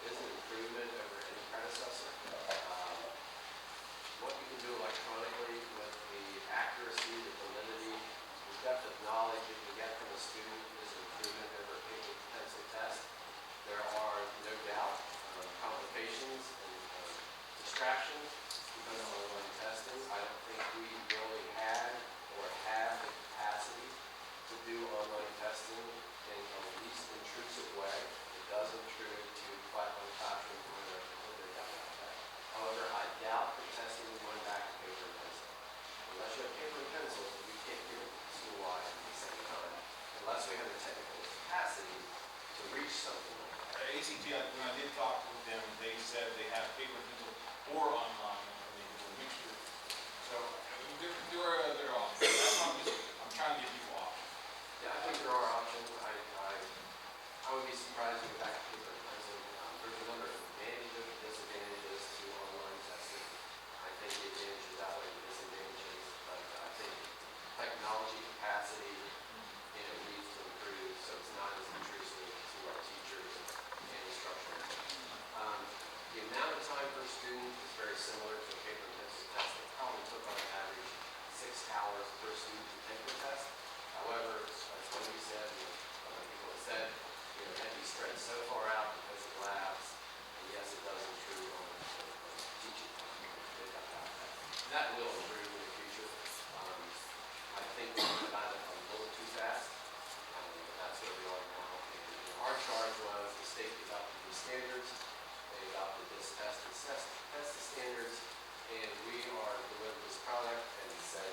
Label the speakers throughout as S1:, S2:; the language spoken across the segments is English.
S1: is an improvement over any predecessor. What you can do electronically with the accuracy, the validity, the depth of knowledge you can get from a student is an improvement over a paper pencil test. There are no doubt complications and distractions because of online testing. I don't think we really had or have the capacity to do online testing in the least intrusive way. It does intrude to classroom when they're done like that. However, I doubt the testing is going back to paper and pencil. Unless you have paper and pencil, we can't do it school-wide at the same time. Unless we have the technical capacity to reach something like that.
S2: ACT, when I did talk with them, they said they have paper and pencil or online, and they do a mixture. So there are other options. That's not just, I'm trying to give people options.
S1: Yeah, I think there are options. I would be surprised if we go back to paper and pencil. There's a number of advantages and disadvantages to online testing. I think the advantages outweigh the disadvantages, but I think technology capacity, needs to improve so it's not as intrusive to our teachers and instructors. The amount of time per student is very similar to a paper and pencil test. It probably took on average 6 hours per student to take the test. However, as Wendy said, and other people have said, it can be spread so far out because of labs, and yes, it does intrude on teaching time. And that will improve in the future. I think we got it a little too fast, but that's where we are now. And our charge was the state adopted these standards, they adopted this test the standards, and we are delivering this product and said,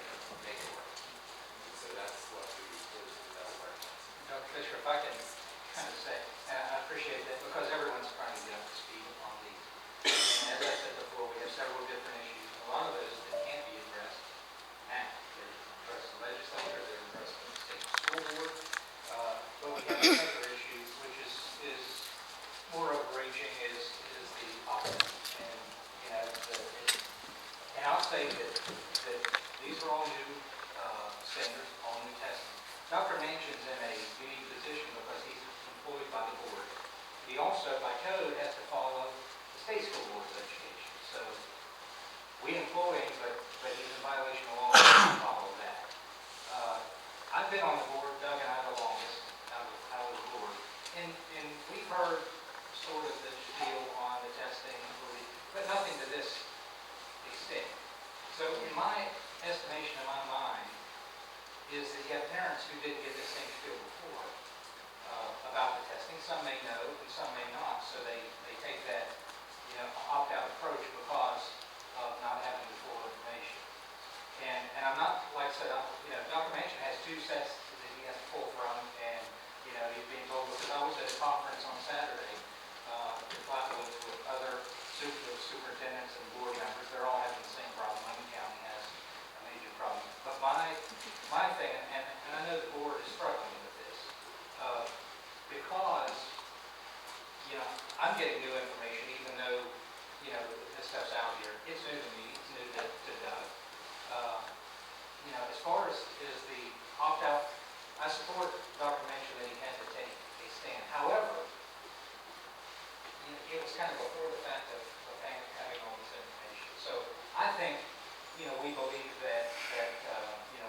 S1: make it work. And so that's what we did to the best of our class.
S3: Dr. Fisher, if I can kind of say, and I appreciate that because everyone's trying to get up to speed on these. And as I said before, we have several different issues. A lot of those that can't be addressed now. They're addressed in the legislature, they're addressed in the state school board. But we have another issue, which is more overreaching, is the opposite. And I'll say that these are all new standards, all new testing. Dr. Manchin's in a unique position because he's employed by the board. He also, by code, has to follow the state school board of education. So we employ him, but he's in violation of law to follow that. I've been on the board, Doug and I the longest, out of the board. And we've heard sort of the spiel on the testing, but nothing to this extent. So in my estimation, in my mind, is that you have parents who didn't get the same feel before about the testing. Some may know and some may not, so they take that opt-out approach because of not having the full information. And I'm not, like I said, Dr. Manchin has 2 sets that he has to pull from, and he's being told, because I was at a conference on Saturday with other superintendents and board members. They're all having the same problem. Wayne County has a major problem. But my thing, and I know the board is struggling with this, because I'm getting new information, even though this stuff's out here. It's new to me. It's new to Doug. As far as the opt-out, I support Dr. Manchin that he had to take a stand. However, it was kind of before the fact of having all this information. So I think, we believe that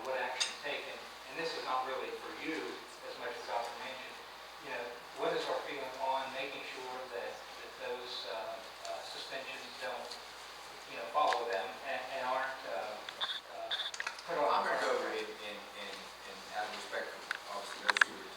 S3: what action is taken, and this is not really for you as much as Dr. Manchin, what is our feeling on making sure that those suspensions don't, follow them and aren't put on.
S4: I'm going to go over it and out of respect for obviously those who are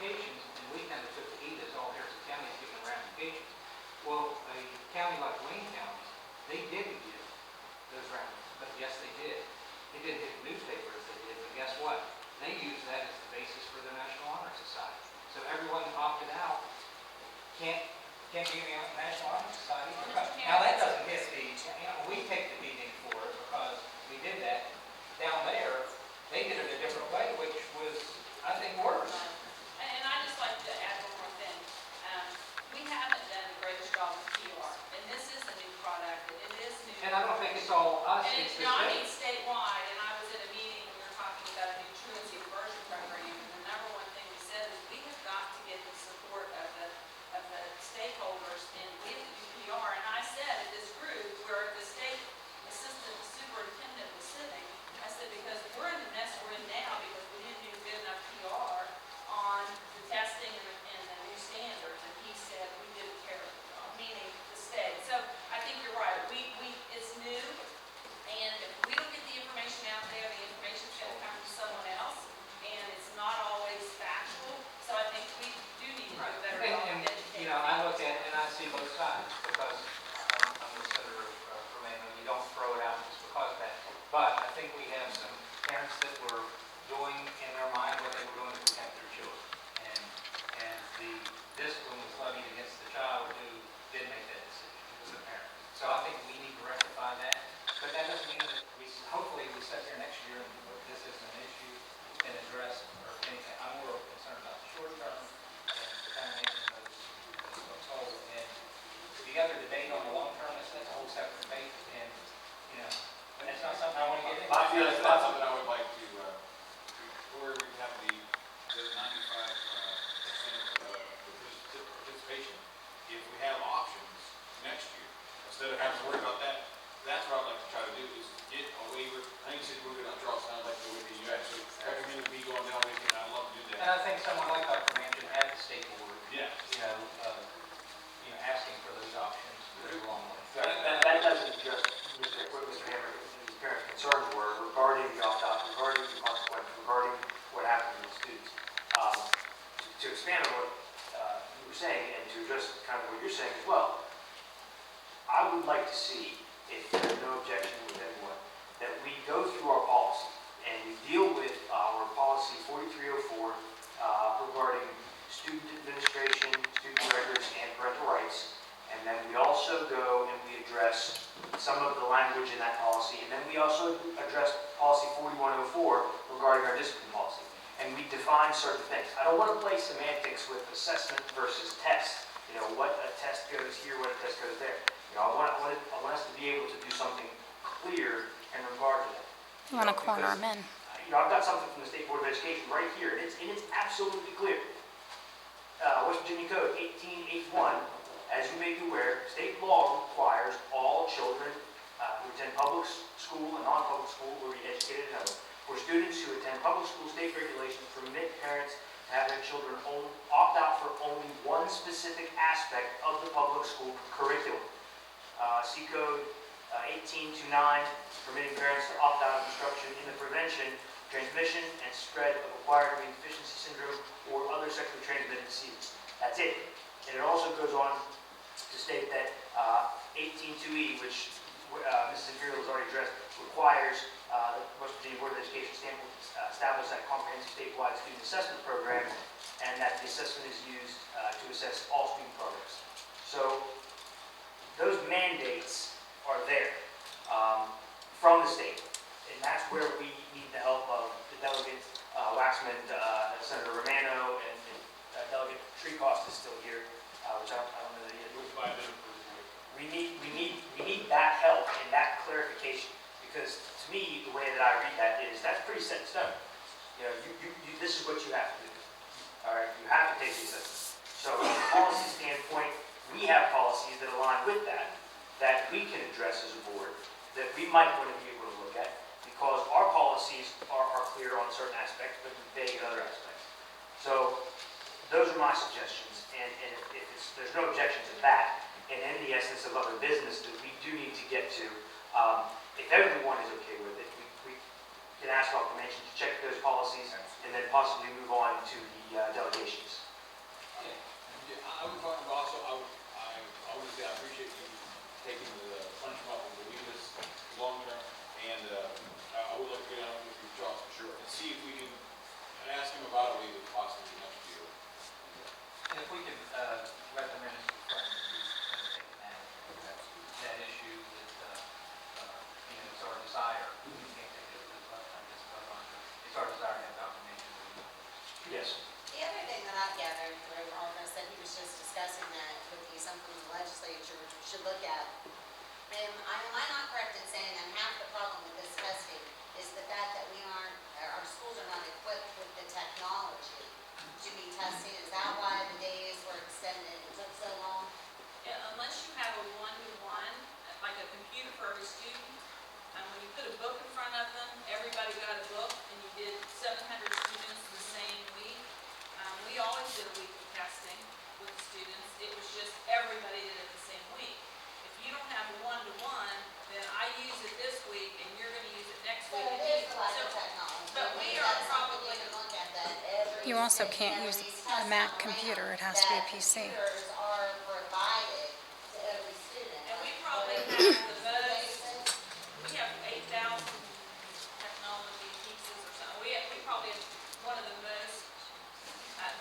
S3: ramifications, and we kind of took the heat as all Harrison County is giving ramifications. Well, a county like Wayne County, they didn't give those ramifications, but yes, they did. It didn't hit the newspaper as they did, but guess what? They used that as the basis for the National Honor Society. So everyone that opted out can't be in the National Honor Society. Now that doesn't hit the, we take the beating for it because we did that. Down there, they did it a different way, which was, I think, worse.
S4: And I just like to add one more thing. We haven't done the greatest job with PR, and this is a new product, and it is new.
S3: And I don't think it's all us,
S4: And
S3: it's
S4: it's
S3: the
S4: not, I mean,
S3: state.
S4: statewide, and I was at a meeting, and we were talking about a new truancy diversion program, and the number one thing we said is we have got to get the support of the stakeholders, and we have to do PR. And I said at this group, where the state assistant superintendent was sitting, I said, because we're in the mess we're in now, because we didn't do good enough PR on the testing and the new standards, and he said we did a terrible job, meaning the state. So I think you're right, it's new, and if we don't get the information out there, the information's gonna come from someone else, and it's not always factual, so I think we do need to do a better job of educating.
S3: I look at it and I see both sides because I'm with Senator Romano. You don't throw it out just because of that. But I think we have some parents that were doing in their mind what they were doing to protect their children. And the discipline was levied against the child who did make that decision. It was the parent. So I think we need to rectify that. But that doesn't mean that hopefully we sit here next year and this isn't an issue and address or anything. I'm more concerned about the short term and kind of making those folks whole. And the other debate on the long term, that's a whole separate debate. And, but that's not something I want to get into.
S2: That's not something I would like to, where we have the 95% participation. If we have options next year, instead of having to worry about that, that's what I'd like to try to do, is get a waiver. I think you said we're good on Charleston, I'd like to go with you. You actually recommended me going down with you, and I'd love to do
S3: And
S2: that.
S3: I think someone like Dr. Manchin at the state board,
S2: Yeah.
S3: asking for those options goes a long way.
S5: That doesn't just, what Mr. Hammer, his parents' concerns were regarding the opt-out, regarding the consequences, regarding what happened to the students. To expand on what you were saying and to address kind of what you're saying as well, I would like to see, if there's no objection with anyone, that we go through our policy and we deal with our policy 4304 regarding student administration, student records, and parental rights. And then we also go and we address some of the language in that policy. And then we also address policy 4104 regarding our discipline policy. And we define certain things. I don't want to play semantics with assessment versus test. What a test goes here, what a test goes there. I want us to be able to do something clear in regard to that.
S6: You want to corner them in.
S5: I've got something from the State Board of Education right here, and it's absolutely clear. West Virginia Code 1881, as you may be aware, state law requires all children who attend public school and non-public school will be educated at home. For students who attend public school, state regulations permit parents to have their children opt out for only one specific aspect of the public school curriculum. C Code 1829, permitting parents to opt out of instruction in the prevention, transmission, and spread of acquired immune deficiency syndrome or other sexually transmitted diseases. That's it. And it also goes on to state that 182E, which Mrs. Imperial has already addressed, requires the West Virginia Board of Education establish that comprehensive statewide student assessment program, and that the assessment is used to assess all student progress. So those mandates are there from the state, and that's where we need the help of the delegates, Waxman, Senator Romano, and Delegate Treecost is still here, which I don't know that he is. We need that help and that clarification, because to me, the way that I read that is that's pretty set in stone. This is what you have to do. All right, you have to take the assessment. So from a policy standpoint, we have policies that align with that we can address as a board, that we might want to be able to look at, because our policies are clear on certain aspects, but vague in other aspects. So those are my suggestions, and if there's no objection to that, and in the essence of other business that we do need to get to, if everyone is okay with it, we can ask our convention to check those policies and then possibly move on to the delegations.
S6: should look at. Am I not correct in saying that half the problem with this testing is the fact that our schools are not equipped with the technology to be testing? Is that why the days were extended and took so long?
S4: Yeah, unless you have a one-to-one, like a computer for every student, when you put a book in front of them, everybody got a book, and you did 700 students the same week. We always did a week of testing with the students. It was just everybody did it the same week. If you don't have a one-to-one, then I use it this week, and you're gonna use it next
S6: So
S4: week.
S6: it is the lack of technology.
S4: But we
S6: Maybe
S4: are
S6: that's something
S4: probably-
S6: we can look at, that every.
S7: You also
S6: that,
S7: can't use
S6: these
S7: a
S6: tests
S7: Mac
S6: come
S7: computer.
S6: around,
S7: It has to be a
S6: that
S7: PC.
S6: computers are provided to every student.
S4: And we probably
S6: Whether
S4: have
S6: it's
S4: the most,
S6: basic,
S4: we have 8,000 technology pieces or something. We probably have one of the most,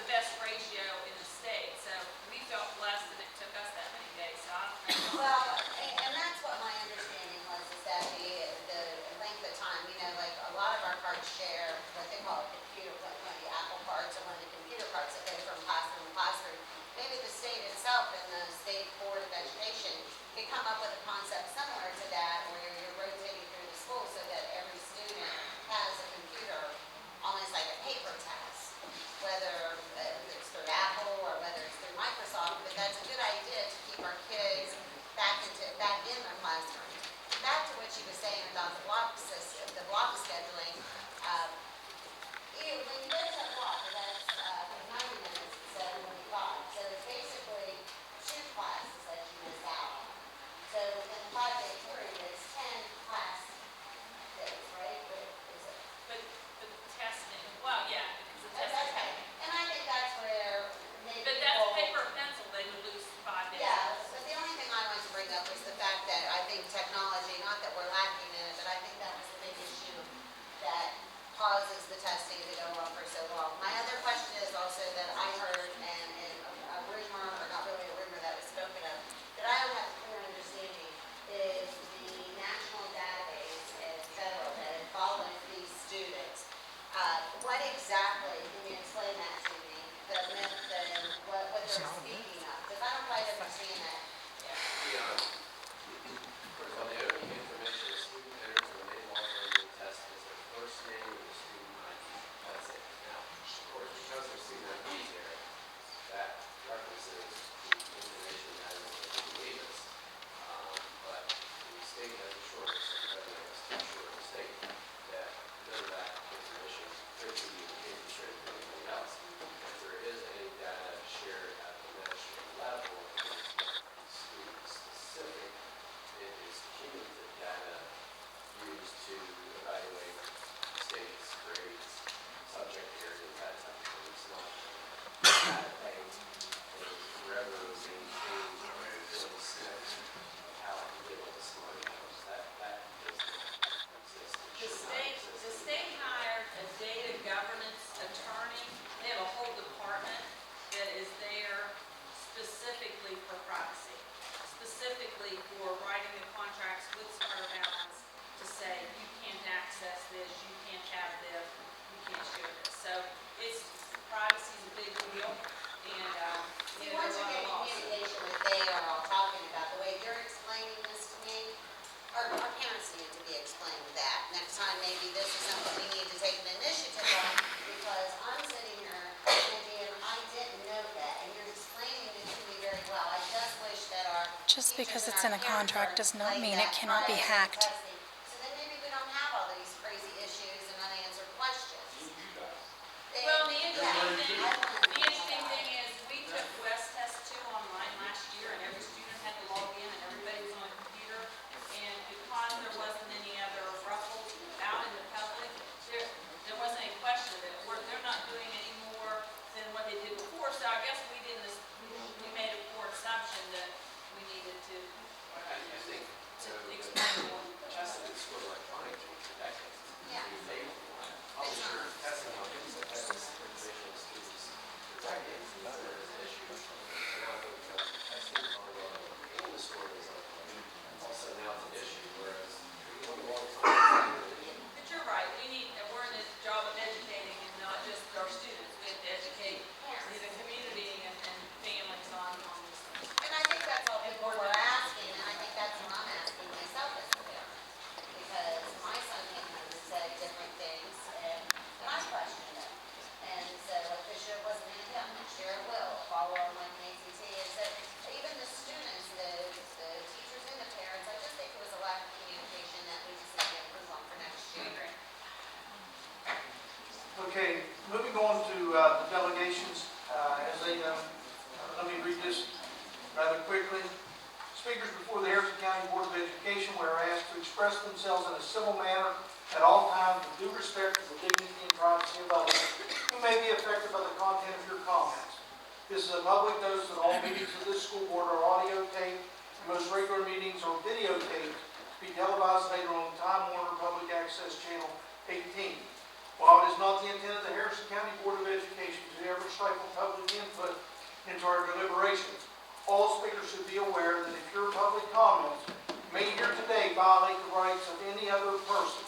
S4: the best ratio in the state. So we felt blessed that it took us that many days. So I don't know.
S6: Well, and that's what my understanding was, is that the length of time, like a lot of our cards share what they call a computer, like one of the Apple cards or one of the computer cards that go from classroom to classroom. Maybe the state itself and the State Board of Education could come up with a concept similar to that, where you're rotating through the school so that every student has a computer, almost like a paper test, whether it's through Apple or whether it's through Microsoft. But that's a good idea to keep our kids back in the classroom. Back to what you were saying about the block system, the block scheduling. When you go to a block, that's 90 minutes instead of 25. So it's basically 2 classes that you miss out on. So in the 5-day period, it's 10 class days, right? Is it?
S4: But the testing, well, yeah, because the
S6: That's
S4: testing.
S6: okay. And I think that's where maybe
S4: But that's
S6: people.
S4: paper and pencil, they would lose 5 days.
S6: Yeah, but the only thing I wanted to bring up was the fact that I think technology, not that we're lacking in it, but I think that was the big issue that causes the testing to go on for so long. My other question is also that I heard, and a rumor, or not really a rumor that was spoken of, that I don't have a clear understanding, is the national database and federal that follows these students. What exactly, can you explain that to me, the myth and what they're speaking of? Because I don't quite understand that.
S1: First of all, the only information a student enters when they walk on the test is their first name and the student ID. That's it. Now, of course, because their student ID is there, that references the information that they gave us. But the state has assured us, and the federal has assured the state, that none of that information could be administrated or anything else. If there is any data shared at the national level, it is not student specific. It is cumulative data used to evaluate states, grades, subject areas, that type of thing. It's not a forever maintained really set of how to deal with the smart house. That does not exist. It should not exist.
S4: The state hired a data governance attorney. They have a whole department that is there specifically for privacy, specifically for writing the contracts with Smarter Balance to say, you can't access this, you can't have this, you can't share this. So privacy is a big deal, and,
S6: See,
S4: there's
S6: once
S4: a
S6: you
S4: lot
S6: get
S4: of laws.
S6: communication with they are all talking about, the way you're explaining this to me, our parents need to be explained that. Next time, maybe this is something we need to take an initiative on, because I'm sitting here thinking, I didn't know that, and you're explaining it to me very well. I just wish that our
S7: Just
S6: teachers
S7: because
S6: and
S7: it's
S6: our
S7: in a
S6: parents
S7: contract
S6: are
S7: does not
S6: like
S7: mean
S6: that
S7: it cannot be
S6: privacy
S7: hacked.
S6: testing. So then maybe we don't have all these crazy issues and unanswered questions.
S4: Well, the interesting thing,
S6: I wanna know that.
S4: is we took West Test 2 online last year, and every student had to log in, and everybody was on a computer. And because there wasn't any other ruffles out in the public, there wasn't any question that they're not doing any more than what they did before. So I guess we made a poor assumption that we needed to
S1: I think
S4: explain more.
S1: testing is sort of electronic for decades.
S6: Yeah.
S1: We made publisher testing on things that have this information to students for decades. It's never been an issue. Now that we've got testing on and the scoring is on, also now it's an issue, whereas we want to all the time.
S4: But you're right, we're in the job of educating, and not just our students. We have to educate the community and families on these things.
S6: And I think that's all people were asking
S7: let me read this rather quickly. Speakers before the Harrison County Board of Education were asked to express themselves in a civil manner at all times with due respect to the dignity and privacy of others who may be affected by the content of your comments. This is a public notice that all meetings of this school board are audio taped, and most regular meetings are videotaped to be televised later on Time Warner Public Access Channel 18. While it is not the intent of the Harrison County Board of Education to ever stifle public input into our deliberations, all speakers should be aware that if your public comments made here today violate the rights of any other person,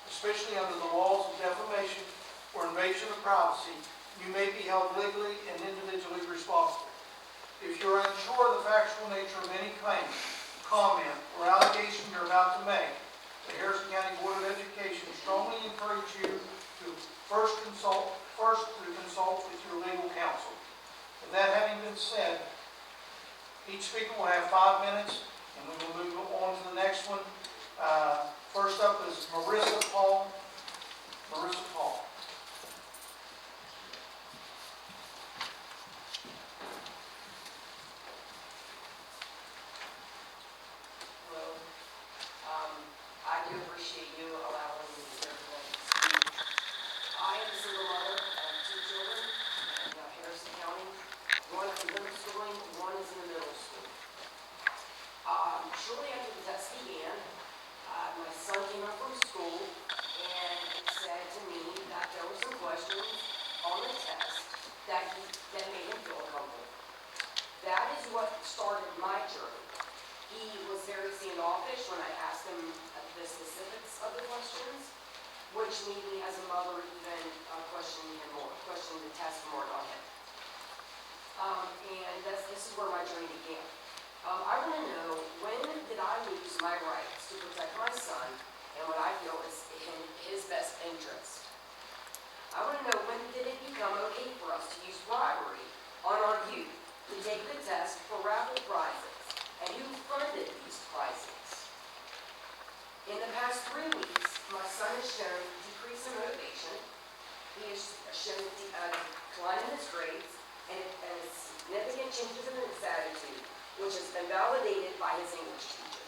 S7: especially under the laws of defamation or invasion of privacy, you may be held legally and individually responsible. If you're unsure of the factual nature of any claim, comment, or allegation you're about to make, the Harrison County Board of Education strongly encourage you to first consult with your legal counsel. With that having been said, each speaker will have 5 minutes, and we will move on to the next one. First up is Marissa Paul. Marissa Paul.
S8: Hello. I do appreciate you allowing me to speak. I am a single mother of 2 children in Harrison County. One is in middle schooling, one is in the middle school. Shortly after the test began, my son came up from school and said to me that there were some questions on the test that made him feel uncomfortable. That is what started my journey. He was very standoffish when I asked him the specifics of the questions, which made me as a mother even question the test more on him. And this is where my journey began. I want to know, when did I lose my rights to protect my son and what I feel is in his best interest? I want to know, when did it become okay for us to use bribery on our youth to take the test for raffle prizes, and who funded these prizes? In the past 3 weeks, my son has shown decrease in motivation. He has shown a decline in his grades and significant changes in his attitude, which has been validated by his English teacher.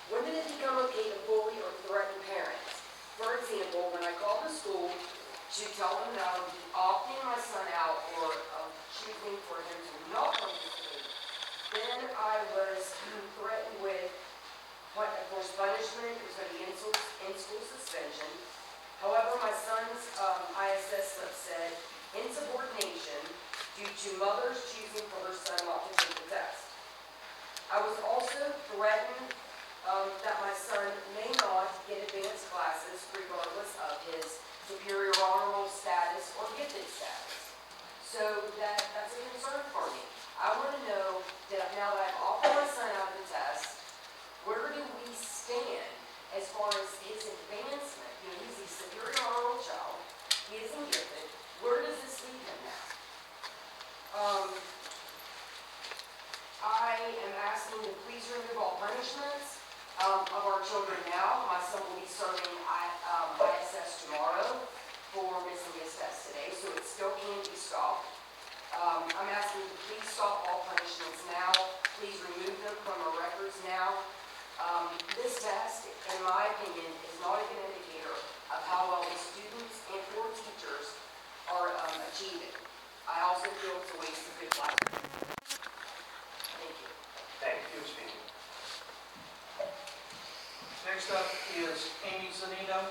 S8: When did it become okay to bully or threaten parents? For example, when I called the school to tell them that I would be opting my son out or choosing for him to not participate, then I was threatened with what, of course, punishment. It was going to be in-school suspension. However, my son's ISS slip said insubordination due to mothers choosing for her son not to take the test. I was also threatened that my son may not get advanced classes regardless of his superior honor roll status or gifted status. So that's a concern for me. I want to know that now that I've offered my son out of the test, where do we stand as far as his advancement? You know, he's a superior honor roll child. He isn't gifted. Where does this leave him now? I am asking to please remove all punishments of our children now. My son will be serving ISS tomorrow for missing his test today, so it still can be stopped. I'm asking to please stop all punishments now. Please remove them from our records now. This test, in my opinion, is not a good indicator of how well the students and or teachers are achieving. I also feel it's a waste of good life. Thank you.
S5: Thank you for speaking.
S7: Next up is Amy Zanino.